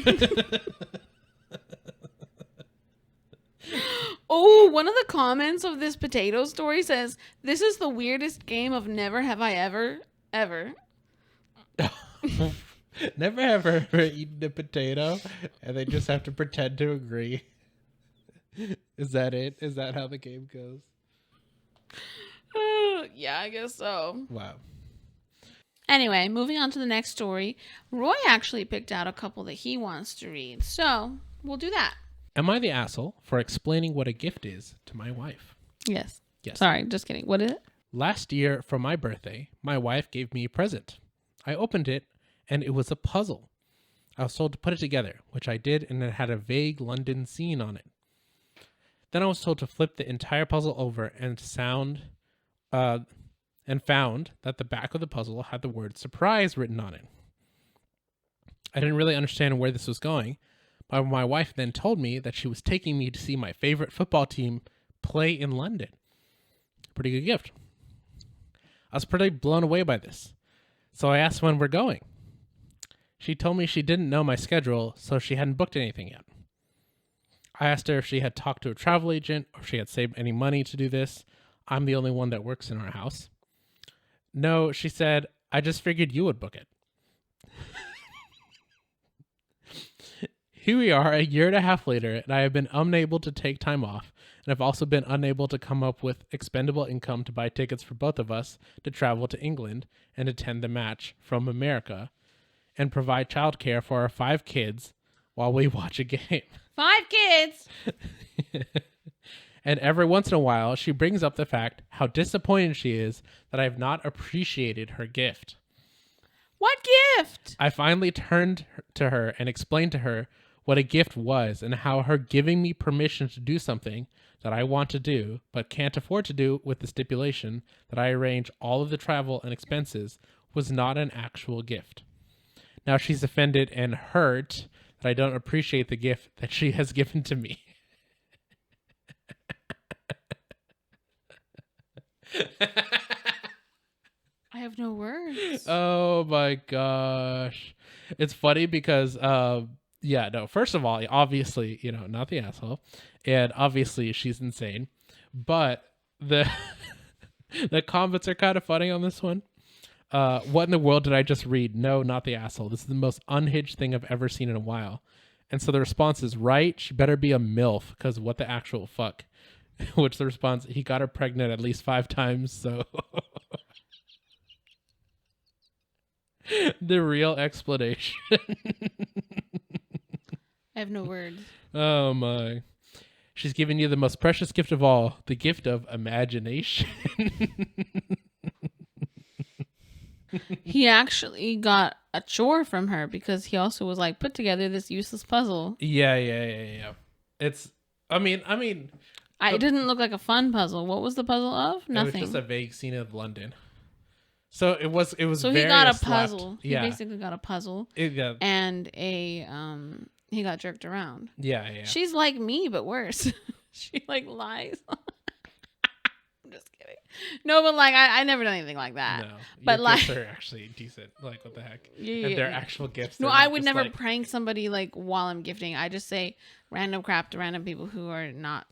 Oh, one of the comments of this potato story says, this is the weirdest game of never have I ever. Never have I ever eaten a potato and they just have to pretend to agree. Is that it? Is that how the game goes? Yeah, I guess so. Wow. Anyway, moving on to the next story. Roy actually picked out a couple that he wants to read. So we'll do that. Am I the asshole for explaining what a gift is to my wife? Yes. Sorry, just kidding. What is it? Last year for my birthday, my wife gave me a present. I opened it and it was a puzzle. I was told to put it together, which I did, and it had a vague London scene on it. Then I was told to flip the entire puzzle over and found that the back of the puzzle had the word surprise written on it. I didn't really understand where this was going, but my wife then told me that she was taking me to see my favorite football team play in London. Pretty good gift. I was pretty blown away by this, so I asked when we're going. She told me she didn't know my schedule, so she hadn't booked anything yet. I asked her if she had talked to a travel agent or if she had saved any money to do this. I'm the only one that works in our house. No, she said, I just figured you would book it. Here we are a year and a half later, and I have been unable to take time off, and I've also been unable to come up with expendable income to buy tickets for both of us to travel to England and attend the match from America and provide childcare for our 5 kids while we watch a game. 5 kids! And every once in a while, she brings up the fact how disappointed she is that I have not appreciated her gift. What gift? I finally turned to her and explained to her what a gift was and how her giving me permission to do something that I want to do, but can't afford to do with the stipulation that I arrange all of the travel and expenses was not an actual gift. Now she's offended and hurt that I don't appreciate the gift that she has given to me. I have no words. Oh my gosh. It's funny because first of all, obviously, not the asshole. And obviously she's insane. But the the comments are kind of funny on this one. What in the world did I just read? No, not the asshole. This is the most unhinged thing I've ever seen in a while. And so the response is, right, she better be a MILF, because what the actual fuck? Which the response, he got her pregnant at least 5 times, so... The real explanation. I have no words. Oh my. She's given you the most precious gift of all, the gift of imagination. He actually got a chore from her because he also was like, put together this useless puzzle. Yeah. It didn't look like a fun puzzle. What was the puzzle of? Nothing. It was just a vague scene of London. So it was. So he got a puzzle. Yeah. He basically got a puzzle. Yeah. And he got jerked around. Yeah. She's like me, but worse. She like lies. I'm just kidding. No, but like I never done anything like that. No, but your like gifts are actually decent. Like what the heck? Yeah. And they're actual gifts. No, I would never prank somebody like while I'm gifting. I just say random crap to random people who are not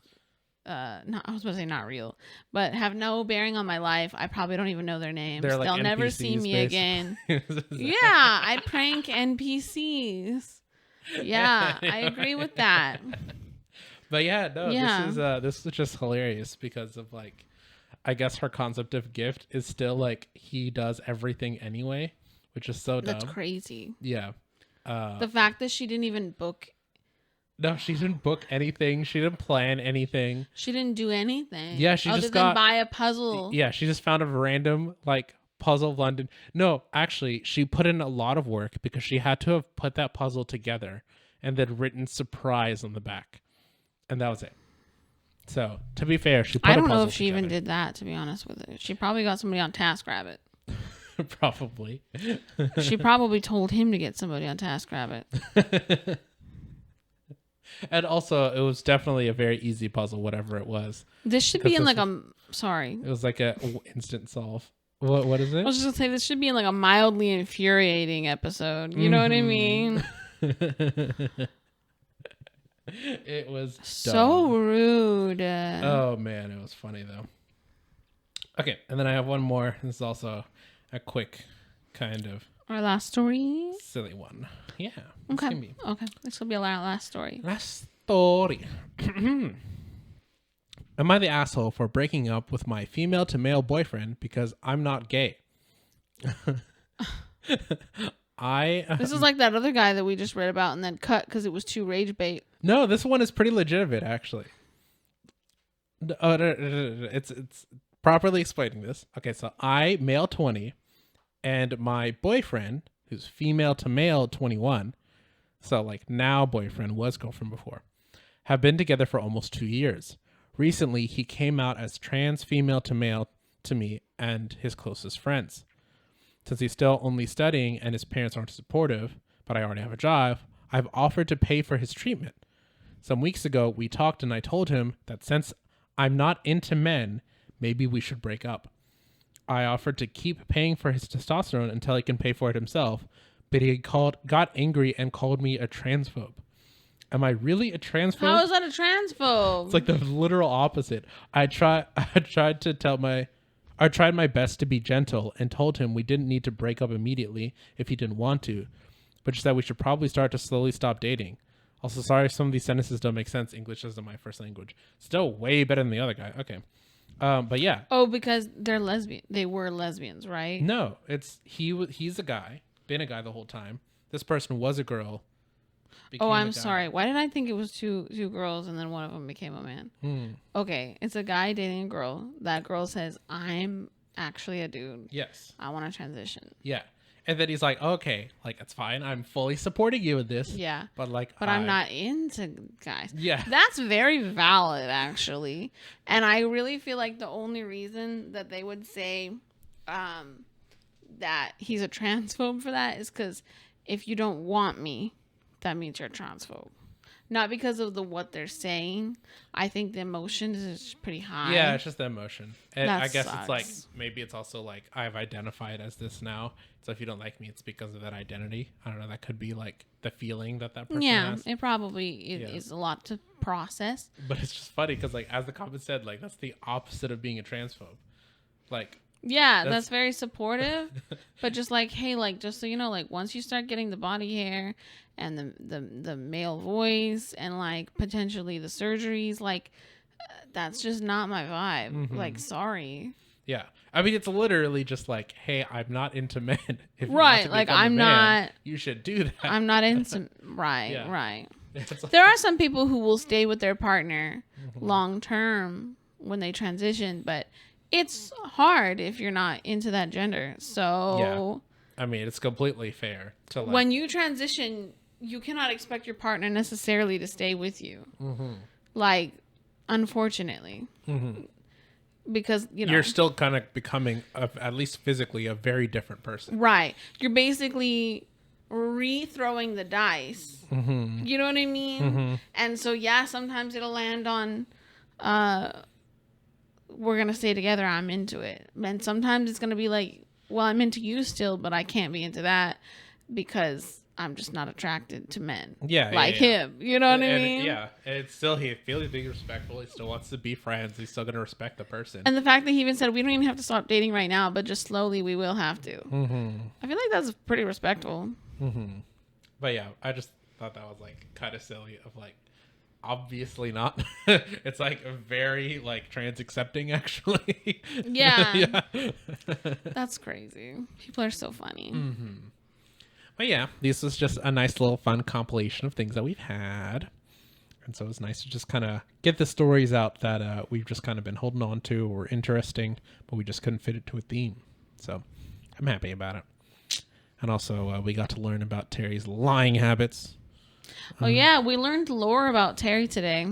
I was about to say not real, but have no bearing on my life. I probably don't even know their names. Like they'll NPCs, never see me again. Yeah, I prank NPCs. Yeah, I agree with that. But this is just hilarious because of like, I guess her concept of gift is still like he does everything anyway, which is so dumb. That's crazy. Yeah. The fact that she didn't even book. No, she didn't book anything. She didn't plan anything. She didn't do anything. Yeah, she other just than buy a puzzle. Yeah, she just found a random like puzzle of London. No, actually, she put in a lot of work because she had to have put that puzzle together and then written surprise on the back, and that was it. So to be fair, she put I don't know if she even did that. To be honest with it, she probably got somebody on TaskRabbit. Probably. She probably told him to get somebody on TaskRabbit. And also, it was definitely a very easy puzzle, whatever it was. This should be in like sorry. It was like a instant solve. What is it? I was just gonna say this should be in like a mildly infuriating episode. You know what I mean? It was so dumb. rude. Oh man, it was funny though. Okay, and then I have one more. This is also a quick kind of our last story. Silly one. Yeah. Okay. Okay. This will be our last story. Last story. Am I the asshole for breaking up with my female to male boyfriend because I'm not gay? This is like that other guy that we just read about and then cut because it was too rage bait. No, this one is pretty legitimate actually. It's properly explaining this. Okay, so I, male 20, and my boyfriend, who's female to male 21, so like now boyfriend, was girlfriend before, have been together for almost 2 years. Recently, he came out as trans female to male to me and his closest friends. Since he's still only studying and his parents aren't supportive, but I already have a job, I've offered to pay for his treatment. Some weeks ago, we talked and I told him that since I'm not into men, maybe we should break up. I offered to keep paying for his testosterone until he can pay for it himself, but he got angry and called me a transphobe. Am I really a transphobe? How is that a transphobe? It's like the literal opposite. I tried my best to be gentle and told him we didn't need to break up immediately if he didn't want to, but just that we should probably start to slowly stop dating. Also, sorry if some of these sentences don't make sense. English isn't my first language. Still way better than the other guy. Okay. But yeah. Oh, because they're lesbian. They were lesbians, right? No, he's a guy. Been a guy the whole time. This person was a girl. Oh, I'm sorry. Why did I think it was two girls and then one of them became a man? Okay, it's a guy dating a girl. That girl says, "I'm actually a dude. Yes. I want to transition." Yeah. And then he's like, okay, like, it's fine. I'm fully supporting you in this. Yeah. But like, I'm not into guys. Yeah. That's very valid, actually. And I really feel like the only reason that they would say that he's a transphobe for that is because if you don't want me, that means you're a transphobe. Not because of what they're saying. I think the emotion is pretty high. Yeah, it's just the emotion. And That I guess sucks. it's like, maybe it's also like, I've identified as this now. So if you don't like me, it's because of that identity. I don't know. That could be like the feeling that person has. It probably is a lot to process. But it's just funny because, like, as the comment said, like, that's the opposite of being a transphobe. Like, yeah, that's very supportive. But just like, hey, like, just so you know, like, once you start getting the body hair and the male voice and like potentially the surgeries, like, that's just not my vibe. Mm-hmm. Like, sorry. Yeah, I mean, it's literally just like, hey, I'm not into men. If you Right, want to like, become a I'm man, not. You should do that. I'm not into. Right, Yeah. right. It's like, There are some people who will stay with their partner long term when they transition, but it's hard if you're not into that gender. So I mean, it's completely fair to like, when you transition, you cannot expect your partner necessarily to stay with you. Like, unfortunately. Because, you know, you're still kind of becoming, at least physically, a very different person. right. You're basically re-throwing the dice. You know what I mean? And so, yeah, sometimes it'll land on, we're going to stay together. I'm into it. And sometimes it's going to be like, well, I'm into you still, but I can't be into that because I'm just not attracted to men. Yeah, like him. You know what I mean? Yeah, it's still, he feels being respectful. He still wants to be friends. He's still going to respect the person. And the fact that he even said, we don't even have to stop dating right now, but just slowly we will have to. I feel like that's pretty respectful. But yeah, I just thought that was like kind of silly of like, obviously not. It's like very like trans accepting actually. Yeah. That's crazy. People are so funny. But yeah, this was just a nice little fun compilation of things that we've had. And so it's nice to just kind of get the stories out that we've just kind of been holding on to or interesting, but we just couldn't fit it to a theme. So I'm happy about it. And also we got to learn about Teri's lying habits. Oh, yeah. We learned lore about Teri today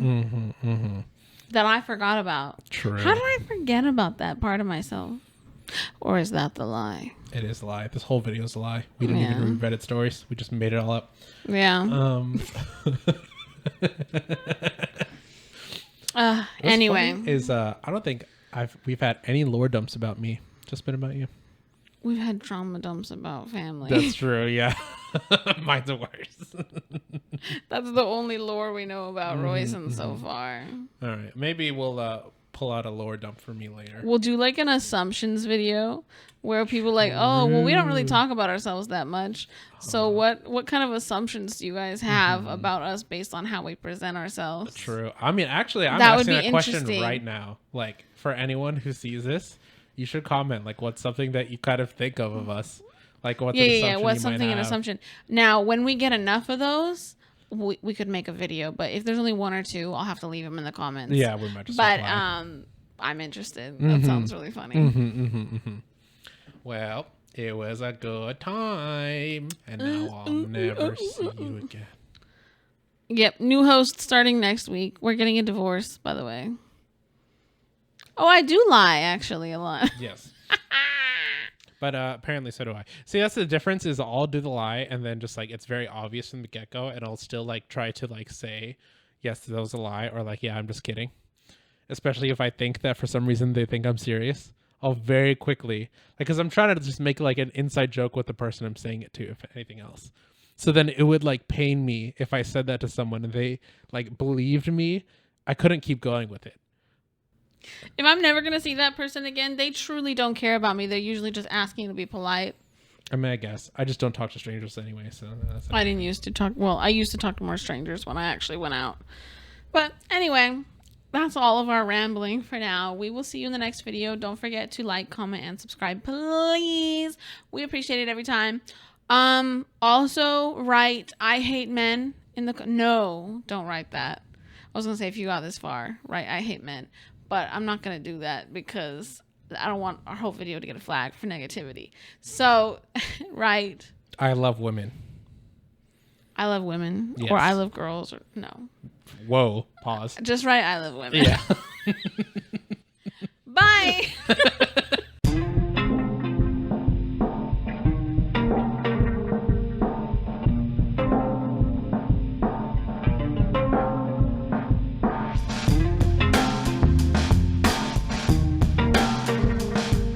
that I forgot about. True. How did I forget about that part of myself? Or is that the lie? It is a lie. This whole video is a lie. We didn't even read Reddit stories. We just made it all up. Yeah. Anyway. Is I don't think we've had any lore dumps about me. Just been about you. We've had trauma dumps about family. That's true, yeah. Mine's the worst. That's the only lore we know about Royson so far. All right. Maybe we'll pull out a lore dump for me later. We'll do like an assumptions video where people like, oh, well, we don't really talk about ourselves that much. So what kind of assumptions do you guys have about us based on how we present ourselves? True. I mean, actually, I'm That would asking be that question interesting. right now. Like, for anyone who sees this, you should comment. Like, what's something that you kind of think of us? Like, what's an assumption What's you something might an have? assumption? Now, when we get enough of those, we could make a video. But if there's only one or two, I'll have to leave them in the comments. Yeah, we might just But reply. I'm interested. That sounds really funny. Well, it was a good time, and now I'll never see you again. Yep, new host starting next week. We're getting a divorce, by the way. Oh, I do lie, actually, a lot. Yes. But apparently so do I. See, that's the difference is I'll do the lie, and then just like it's very obvious from the get-go, and I'll still like try to like say, yes, that was a lie, or like, yeah, I'm just kidding. Especially if I think that for some reason they think I'm serious. I'll very quickly, like, because I'm trying to just make like an inside joke with the person I'm saying it to, if anything else. So then it would like pain me if I said that to someone and they like believed me. I couldn't keep going with it. If I'm never going to see that person again, they truly don't care about me. They're usually just asking to be polite. I mean, I guess. I just don't talk to strangers anyway, so that's I didn't used to talk. Well, I used to talk to more strangers when I actually went out. But anyway, that's all of our rambling for now. We will see you in the next video. Don't forget to like, comment, and subscribe, please. We appreciate it every time. Also, write "I hate men" in the... No, don't write that. I was going to say if you got this far, write "I hate men." But I'm not going to do that because I don't want our whole video to get a flag for negativity. So, right. I love women. I love women. Yes. Or I love girls. Or no. Whoa. Pause. Just write I love women. Yeah.